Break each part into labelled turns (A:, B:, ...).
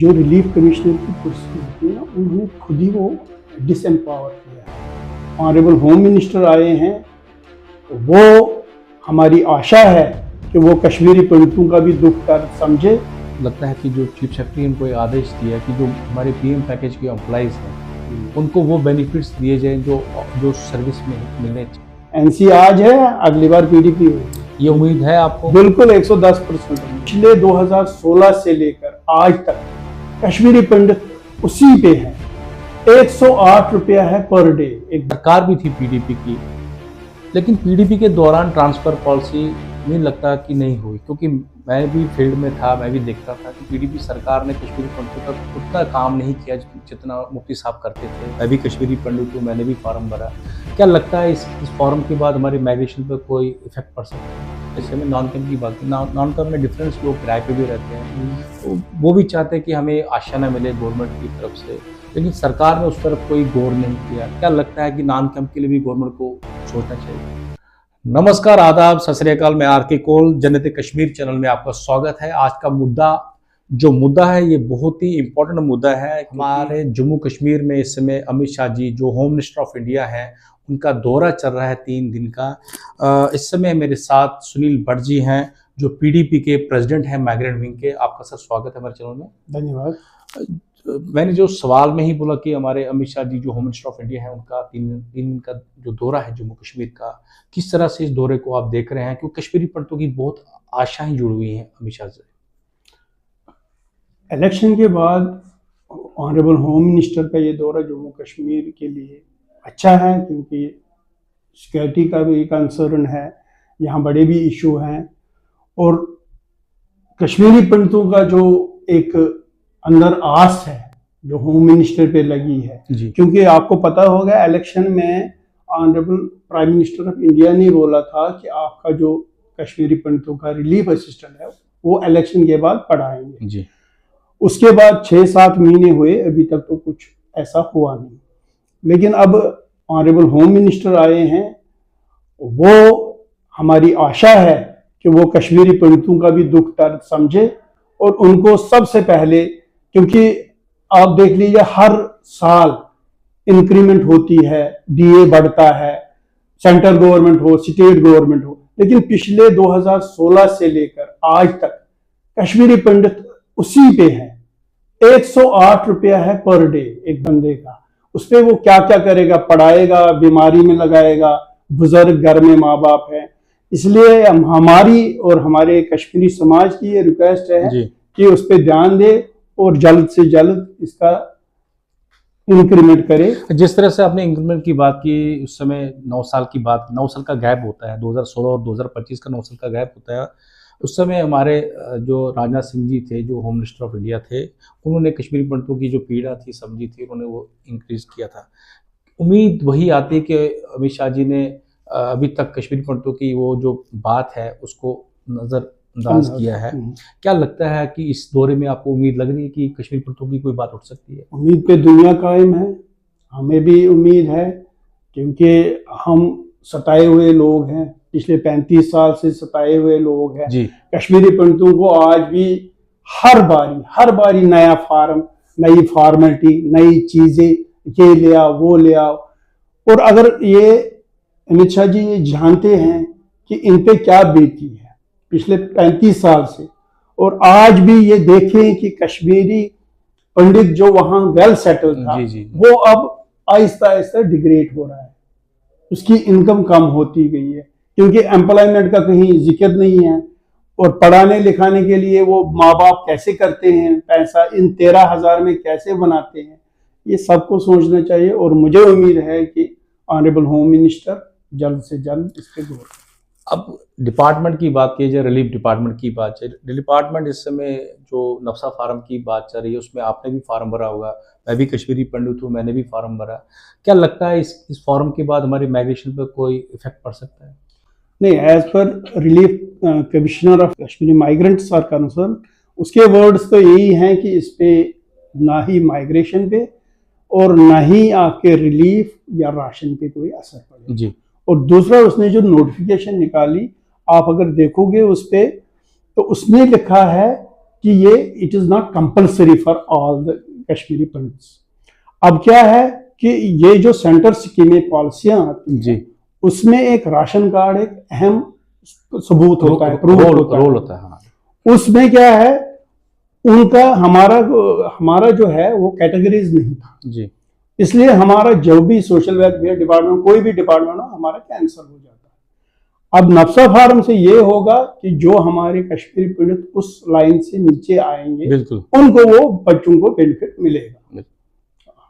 A: जो relief commissioner की कुर्सी होती है ना, उन्होंने खुद ही वो डिसएम्पावर किया है। ऑनरेबल होम मिनिस्टर आए हैं, वो हमारी आशा है कि वो कश्मीरी पंडितों का भी दुख दर्द समझे।
B: लगता है कि जो चीफ सेक्रेटरी ने कोई आदेश दिया है कि जो हमारे पीएम पैकेज के एम्प्लॉइज हैं उनको वो बेनिफिट्स दिए जाएं जो सर्विस में मिलने चाहिए।
A: एनसी आज है, अगली बार पीडीपी होगी,
B: ये उम्मीद है आपको?
A: बिल्कुल 110%। पिछले 2016 से लेकर आज तक कश्मीरी पंडित उसी पे है। 108 रुपया है पर डे। एक
B: सरकार भी थी पीडीपी की, लेकिन पीडीपी के दौरान ट्रांसफर पॉलिसी नहीं लगता कि नहीं हुई, क्योंकि मैं भी फील्ड में था, मैं भी देखता था कि पीडीपी सरकार ने कश्मीरी पंडितों का उतना काम नहीं किया जितना मुफ्ती साहब करते थे। मैं भी कश्मीरी पंडित हूँ, मैंने भी फॉर्म भरा। क्या लगता है इस फॉर्म के बाद हमारे माइग्रेशन पर कोई इफेक्ट पड़ सकता है? जैसे हमें नॉन कैम्प की बात की, नॉन कैम्प में डिफरेंस लोग किराए पे भी रहते हैं, तो वो भी चाहते हैं कि हमें आश्वासन मिले गवर्नमेंट की तरफ से, लेकिन सरकार ने उस तरफ कोई गौर नहीं किया। क्या लगता है कि नॉन कैम्प के लिए भी गवर्नमेंट को सोचना चाहिए? नमस्कार, आदाब, सत श्री अकाल। मैं आर के कौल, जन्नत कश्मीर चैनल में आपका स्वागत है। आज का मुद्दा है ये बहुत ही इम्पोर्टेंट मुद्दा है। हमारे जम्मू कश्मीर में इस समय अमित शाह जी जो होम मिनिस्टर ऑफ इंडिया है, उनका दौरा चल रहा है 3 दिन का। इस समय मेरे साथ सुनील भट्ट जी हैं जो पीडीपी के प्रेसिडेंट हैं माइग्रेंट विंग के। आपका सर स्वागत है हमारे चैनल में।
A: धन्यवाद।
B: मैंने जो सवाल में ही बोला कि हमारे अमित शाह जी जो होम मिनिस्टर ऑफ इंडिया है, उनका 3 दिन का जो दौरा है जम्मू कश्मीर का, किस तरह से इस दौरे को आप देख रहे हैं? क्योंकि कश्मीरी पंडितों की बहुत आशाएं जुड़ी हुई हैं अमित शाह से।
A: इलेक्शन के बाद ऑनरेबल होम मिनिस्टर का ये दौरा जम्मू कश्मीर के लिए अच्छा है, क्योंकि सिक्योरिटी का भी कंसर्न है, यहाँ बड़े भी इशू हैं, और कश्मीरी पंडितों का जो एक अंदर आस है जो होम मिनिस्टर पे लगी है, क्योंकि आपको पता होगा इलेक्शन में honourable prime minister of India ने बोला था कि आपका जो कश्मीरी पंडितों का रिलीफ असिस्टेंट है वो इलेक्शन के बाद पढ़ाएंगे जी। उसके बाद 6-7 महीने हुए, अभी तक तो कुछ ऐसा हुआ नहीं। लेकिन अब ऑनरेबल होम मिनिस्टर आए हैं, वो हमारी आशा है कि वो कश्मीरी पंडितों का भी दुख दर्द समझे और उनको सबसे पहले, क्योंकि आप देख लीजिए हर साल इंक्रीमेंट होती है, डीए बढ़ता है, सेंट्रल गवर्नमेंट हो, स्टेट गवर्नमेंट हो, लेकिन पिछले 2016 से लेकर आज तक कश्मीरी पंडित उसी पे है। 108 रुपया है पर डे एक बंदे का। उस पर वो क्या क्या करेगा, पढ़ाएगा, बीमारी में लगाएगा, बुजुर्ग घर में माँ बाप है। इसलिए हमारी और हमारे कश्मीरी समाज की ये रिक्वेस्ट है कि उस पर ध्यान दे और जल्द से जल्द इसका इंक्रीमेंट करे।
B: जिस तरह से आपने इंक्रीमेंट की बात की, उस समय 9 साल की बात, 9 साल का गैप होता है, 2016 और 2025 का 9 साल का गैप होता है। उस समय हमारे जो राजनाथ सिंह जी थे जो होम मिनिस्टर ऑफ इंडिया थे, उन्होंने कश्मीरी पंडितों की जो पीड़ा थी समझी थी, उन्होंने वो इंक्रीज किया था। उम्मीद वही आती है कि अमित शाह जी ने अभी तक कश्मीरी पंडितों की वो जो बात है उसको नजरअंदाज किया है। क्या लगता है कि इस दौरे में आपको उम्मीद लग रही है कि कश्मीरी पंडितों की कोई बात उठ सकती है?
A: उम्मीद पे दुनिया कायम है, हमें भी उम्मीद है, क्योंकि हम सताए हुए लोग हैं, पिछले 35 साल से सताए हुए लोग हैं। कश्मीरी पंडितों को आज भी हर बारी नया फार्म, नई फॉर्मेलिटी, नई चीजें, ये ले आओ वो ले आओ। और अगर ये अमित शाह जी ये जानते हैं कि इन पे क्या बीती है पिछले 35 साल से, और आज भी ये देखें कि कश्मीरी पंडित जो वहां वेल सेटल था वो अब आहिस्ता आहिस्ता डिग्रेड हो रहा है, उसकी इनकम कम होती गई है, क्योंकि एम्प्लॉयमेंट का कहीं जिक्र नहीं है। और पढ़ाने लिखाने के लिए वो माँ बाप कैसे करते हैं, पैसा इन 13,000 में कैसे बनाते हैं, ये सबको सोचना चाहिए। और मुझे उम्मीद है कि ऑनरेबल होम मिनिस्टर जल्द से जल्द इस पर गौर करें।
B: अब डिपार्टमेंट की बात की जाए, रिलीफ डिपार्टमेंट की बात है। डिपार्टमेंट इस समय जो नफसा फार्म की बात चल रही है, उसमें आपने भी फार्म भरा होगा, मैं भी कश्मीरी पंडित हूँ, मैंने भी फार्म भरा। क्या लगता है इस फॉर्म के बाद हमारे माइग्रेशन पर कोई इफेक्ट पड़ सकता है?
A: नहीं, as per relief commissioner of Kashmiri migrants are concerned, उसके वर्ड्स तो यही हैं कि इस पे ना ही माइग्रेशन पे और ना ही आपके रिलीफ या राशन पे कोई असर पड़े जी। और दूसरा, उसने जो नोटिफिकेशन निकाली, आप अगर देखोगे उस पे, तो उसमें लिखा है कि ये it is not compulsory for all the Kashmiri pandits. अब क्या है कि ये जो सेंटर स्कीमें पॉलिसियां आती हैं,
B: जी,
A: उसमें एक राशन कार्ड एक अहम सबूत होता है, प्रूफ होता है।
B: रोल होता है, हाँ।
A: उसमें क्या है, उनका हमारा जो है वो कैटेगरीज नहीं था,
B: जी,
A: इसलिए हमारा जो भी सोशल वेलफेयर डिपार्टमेंट, कोई भी डिपार्टमेंट हो, हमारा कैंसिल हो जाता है। अब नफ्सा फार्म से ये होगा कि जो हमारे कश्मीरी पंडित उस लाइन से नीचे आएंगे,
B: बिल्कुल,
A: उनको वो बच्चों को बेनिफिट मिलेगा।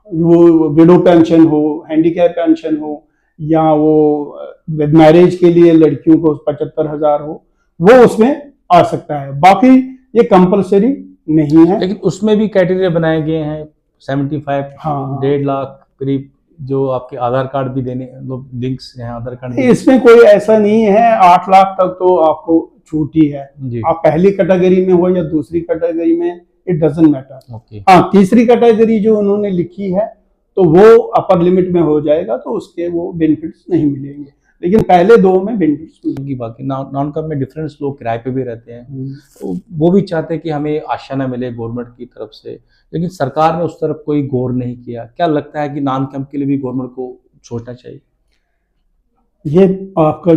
A: वो विडो पेंशन हो, हैंडीकैप पेंशन हो, या वो विद मैरिज के लिए लड़कियों को 75,000 हो, वो उसमें आ सकता है। बाकी ये कंपलसरी नहीं है।
B: लेकिन उसमें भी क्राइटेरिया बनाए गए हैं 75,
A: हाँ,
B: 1.5 लाख करीब, जो आपके आधार कार्ड भी देने, लिंक्स हैं आधार कार्ड।
A: इसमें कोई ऐसा नहीं है, 8 लाख तक तो आपको छूट ही है।
B: जी,
A: आप पहली कैटेगरी में हो या दूसरी कैटेगरी में, इट डजंट मैटर।
B: ओके,
A: हाँ, तीसरी कैटेगरी जो उन्होंने लिखी है तो वो अपर लिमिट में हो जाएगा, तो उसके वो बेनिफिट्स नहीं मिलेंगे, लेकिन पहले दो में बेनिफिट्स मिलेंगे।
B: की बाकी नॉन कम में डिफरेंस, लोग किराए पे भी रहते हैं, तो वो भी चाहते हैं कि हमें आशाना मिले गवर्नमेंट की तरफ से, लेकिन सरकार ने उस तरफ कोई गौर नहीं किया। क्या लगता है कि नॉन कैंप के लिए भी गवर्नमेंट को सोचना चाहिए?
A: ये आपका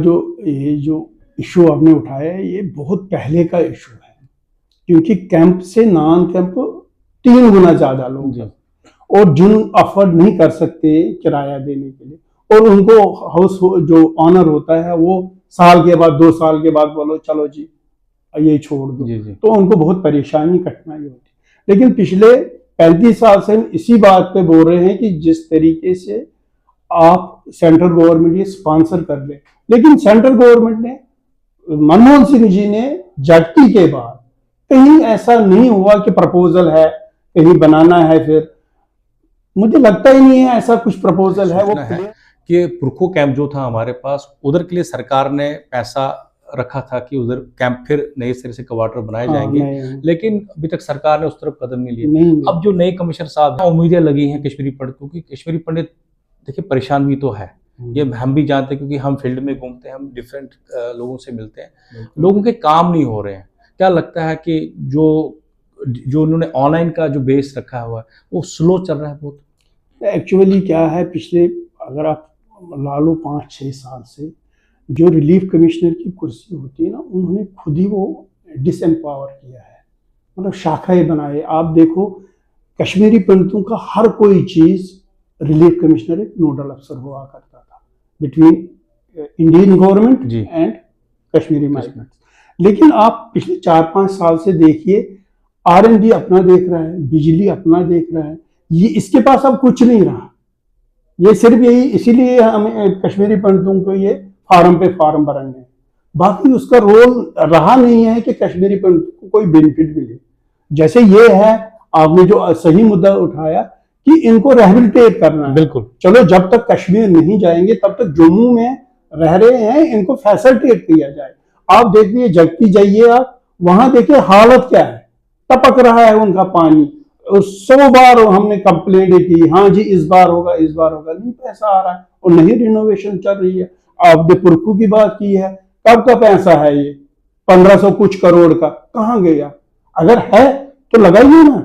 A: ये जो इशू आपने उठाया है, ये बहुत पहले का इशू है, क्योंकि कैंप से नॉन कैंप 3 गुना ज्यादा लोग हैं, और जिन अफोर्ड नहीं कर सकते किराया देने के लिए, और उनको हाउस जो ऑनर होता है वो साल के बाद 2 साल के बाद बोलो चलो जी ये छोड़ दो,
B: जी, जी,
A: तो उनको बहुत परेशानी कठिनाई होती। लेकिन पिछले 35 साल से हम इसी बात पे बोल रहे हैं कि जिस तरीके से आप सेंट्रल गवर्नमेंट ये स्पॉन्सर कर ले, लेकिन सेंट्रल गवर्नमेंट ने, मनमोहन सिंह जी ने जगती के बाद कहीं ऐसा नहीं हुआ कि प्रपोजल है कहीं बनाना है। फिर मुझे लगता ही नहीं है ऐसा कुछ प्रपोजल है। वो
B: है कि पुरखो कैंप जो था हमारे पास, उधर के लिए सरकार ने पैसा रखा था कि उधर कैंप फिर नए सिरे से क्वार्टर बनाए जाएंगे, लेकिन अभी तक सरकार ने उस तरफ कदम नहीं लिया। अब जो नए कमिश्नर साहब हैं, उम्मीदें लगी हैं कश्मीरी पंडित, क्योंकि कश्मीरी पंडित देखिए परेशान भी तो है, ये हम भी जानते हैं, क्योंकि हम फील्ड में घूमते हैं, हम डिफरेंट लोगों से मिलते हैं, लोगों के काम नहीं हो रहे हैं। क्या लगता है कि जो उन्होंने ऑनलाइन का जो बेस रखा हुआ है वो स्लो चल रहा है बहुत?
A: एक्चुअली क्या है, पिछले अगर आप ला लो 5-6 साल से जो रिलीफ कमिश्नर की कुर्सी होती है ना, उन्होंने खुद ही वो डिसएम्पावर किया है, मतलब शाखाएं बनाए। आप देखो कश्मीरी पंडितों का हर कोई चीज रिलीफ कमिश्नर एक नोडल अफसर हुआ करता था between Indian government and Kashmiri migrants. लेकिन आप पिछले 4-5 साल से देखिए, R&D अपना देख रहा है, बिजली अपना देख रहा है, ये इसके पास अब कुछ नहीं रहा। ये सिर्फ यही, इसीलिए हमें कश्मीरी पंडितों को ये फार्म पे फार्म भरने, बाकी उसका रोल रहा नहीं है कि कश्मीरी पंडितों को कोई बेनिफिट मिले। जैसे ये है, आपने जो सही मुद्दा उठाया कि इनको रिहैबिलिटेट करना है।
B: बिल्कुल,
A: चलो जब तक कश्मीर नहीं जाएंगे तब तक जम्मू में रह रहे हैं, इनको फैसिलिटेट किया जाए। आप देखिए जगती जाइए, आप वहां देखिए हालत क्या है, टपक रहा है उनका पानी। 100 बार हमने कंप्लेंट की, हाँ जी इस बार होगा, इस बार होगा, नहीं पैसा आ रहा है और नहीं रिनोवेशन चल रही है। आपने पुरखू की बात की है, कब का पैसा है ये 1500 कुछ करोड़ का, कहाँ गया? अगर है तो लगाइए ना,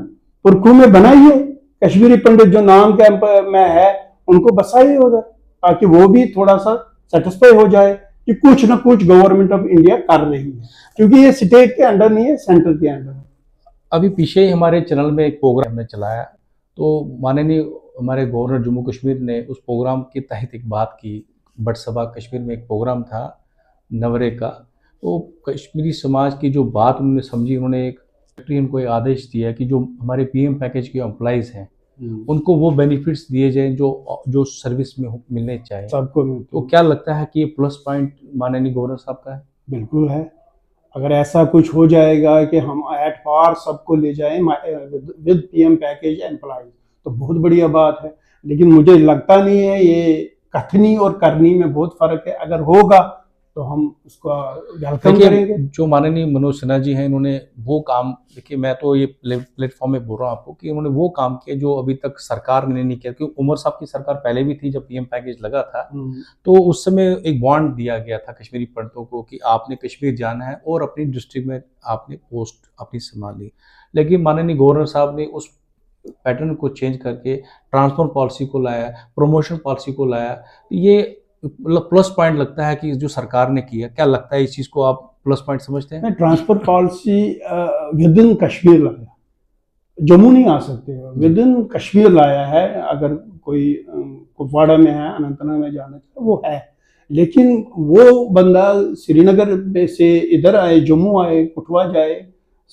A: पुरखू में बनाइए, कश्मीरी पंडित जो नाम कैंप में है उनको बसाइए उधर, ताकि वो भी थोड़ा सा सेटिस्फाई हो जाए कि कुछ ना कुछ गवर्नमेंट ऑफ इंडिया कर रही है, क्योंकि ये स्टेट के अंडर नहीं है, सेंटर के अंडर है।
B: अभी पीछे ही हमारे चैनल में एक प्रोग्राम हमने चलाया, तो माननीय हमारे गवर्नर जम्मू कश्मीर ने उस प्रोग्राम के तहत एक बात की। बट सभा कश्मीर में एक प्रोग्राम था नवरे का, तो कश्मीरी समाज की जो बात उन्होंने समझी, उन्होंने उनको एक आदेश दिया कि जो हमारे PM पैकेज के एम्प्लॉइज हैं उनको वो बेनिफिट्स दिए जाएं जो सर्विस में मिलने चाहिए
A: सबको।
B: तो क्या लगता है कि ये प्लस पॉइंट माननीय गवर्नर साहब का है?
A: बिल्कुल है। अगर ऐसा कुछ हो जाएगा कि हम एट पार सबको ले जाएं विद PM पैकेज एम्प्लॉइज, तो बहुत बढ़िया बात है। लेकिन मुझे लगता नहीं है, ये कथनी और करनी में बहुत फर्क है। अगर होगा तो हम उसका वेलकम करेंगे।
B: जो माननीय मनोज सिन्हा जी हैं, इन्होंने वो काम, देखिए मैं तो ये प्लेटफॉर्म में बोल रहा हूँ आपको कि इन्होंने वो काम किए जो अभी तक सरकार ने नहीं किया, क्योंकि उमर साहब की सरकार पहले भी थी जब पीएम पैकेज लगा था, तो उस समय एक बॉन्ड दिया गया था कश्मीरी पंडितों को कि आपने कश्मीर जाना है और अपनी डिस्ट्रिक्ट में आपने पोस्ट अपनी संभाली। लेकिन माननीय गवर्नर साहब ने उस पैटर्न को चेंज करके ट्रांसफर पॉलिसी को लाया, प्रमोशन पॉलिसी को लाया। ये प्लस पॉइंट लगता है कि जो सरकार ने किया। क्या लगता है इस चीज़ को आप प्लस पॉइंट समझते हैं?
A: Transfer policy with in Kashmir लाया, जम्मू नहीं आ सकते, विद इन कश्मीर लाया है। अगर कोई कुपवाड़ा में है, अनंतनाग में जाना चाहिए वो है, लेकिन वो बंदा श्रीनगर से इधर आए, जम्मू आए, कठुआ जाए,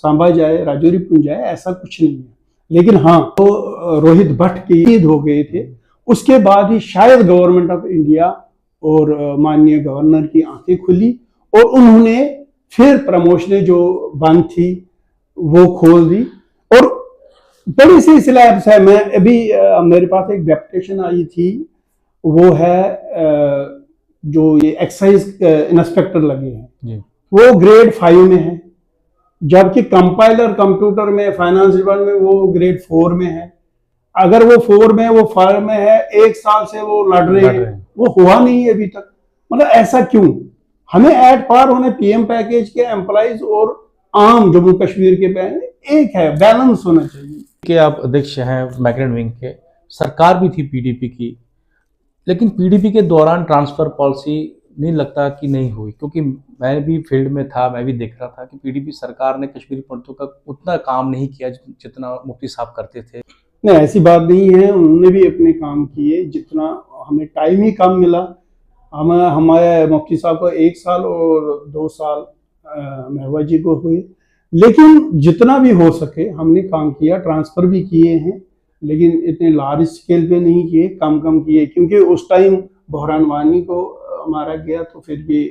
A: सांबा जाए, राजौरी पुंछ जाए, ऐसा कुछ नहीं है। लेकिन हाँ, तो रोहित भट्ट की ईद हो गए थे, उसके बाद ही शायद गवर्नमेंट ऑफ इंडिया और माननीय गवर्नर की आंखें खुली और उन्होंने फिर प्रमोशनें जो बंद थी वो खोल दी। और बड़ी सी स्लैब्स है, मैं अभी मेरे पास एक डेपुटेशन आई थी, वो है जो ये एक्साइज इंस्पेक्टर लगे हैं, वो ग्रेड 5 में है, जबकि कंपाइलर कंप्यूटर में फाइनेंस डिपार्टमेंट में वो ग्रेड 4 में है। अगर वो 4 में, वो 5 में है, 1 साल से वो लड़ रहे हैं, वो हुआ नहीं है अभी तक। मतलब ऐसा क्यों? हमें एट पार होने पीएम पैकेज के एम्प्लॉइज और आम जम्मू कश्मीर के एक है, बैलेंस होना चाहिए।
B: कि आप अध्यक्ष हैं माइग्रेंट विंग के, सरकार भी थी पीडीपी की, लेकिन पीडीपी के दौरान ट्रांसफर पॉलिसी नहीं लगता कि नहीं हुई, क्योंकि मैं भी फील्ड में था, मैं भी देख रहा था कि पीडीपी सरकार ने कश्मीरी पंडितों का उतना काम नहीं किया जितना मुफ्ती साहब करते थे।
A: नहीं, ऐसी बात नहीं है, उन्होंने भी अपने काम किए, जितना हमें टाइम ही कम मिला। हमारे मुफ्ती साहब को 1 साल और 2 साल महबूबा जी को हुए, लेकिन जितना भी हो सके हमने काम किया। ट्रांसफ़र भी किए हैं, लेकिन इतने लार्ज स्केल पे नहीं किए, कम कम किए, क्योंकि उस टाइम बहरान वानी को मारा गया तो फिर भी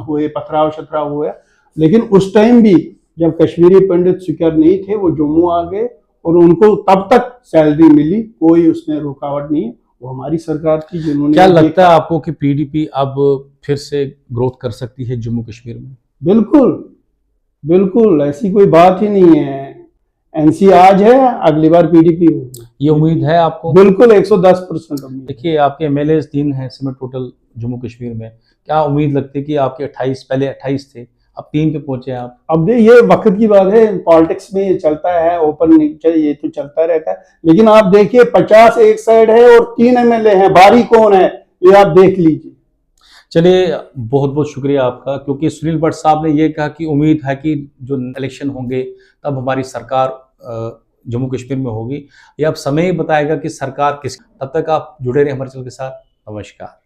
A: हुए, पथराव शथराव हुआ। लेकिन उस टाइम भी जब कश्मीरी पंडित सिक्योर नहीं थे, वो जम्मू आ गए और उनको तब तक सैलरी मिली, कोई उसमें रुकावट नहीं। वो हमारी सरकार थी जिन्होंने।
B: क्या लगता है आपको कि पीडीपी अब फिर से ग्रोथ कर सकती है जम्मू कश्मीर में?
A: बिल्कुल बिल्कुल, ऐसी कोई बात ही नहीं है। एनसी आज है, अगली बार पीडीपी होगी,
B: ये उम्मीद है आपको?
A: बिल्कुल 110% उम्मीद।
B: देखिए, आपके एमएलए 3 हैं इस समय टोटल जम्मू कश्मीर में, क्या उम्मीद लगती है कि आपके 28, पहले 28 थे, अब 3 पे पहुंचे आप?
A: अब ये वक्त की बात है, पॉलिटिक्स में ये चलता है, ओपन ये तो चलता रहता है। लेकिन आप देखिए 50 एक साइड है और 3 एमएलए हैं, बारी कौन है ये आप देख लीजिए।
B: चलिए, बहुत बहुत शुक्रिया आपका, क्योंकि सुनील भट्ट साहब ने ये कहा कि उम्मीद है कि जो इलेक्शन होंगे तब हमारी सरकार जम्मू कश्मीर में होगी। ये अब समय ही बताएगा कि सरकार किस। तब तक आप जुड़े रहे हमारे चैनल के साथ। नमस्कार।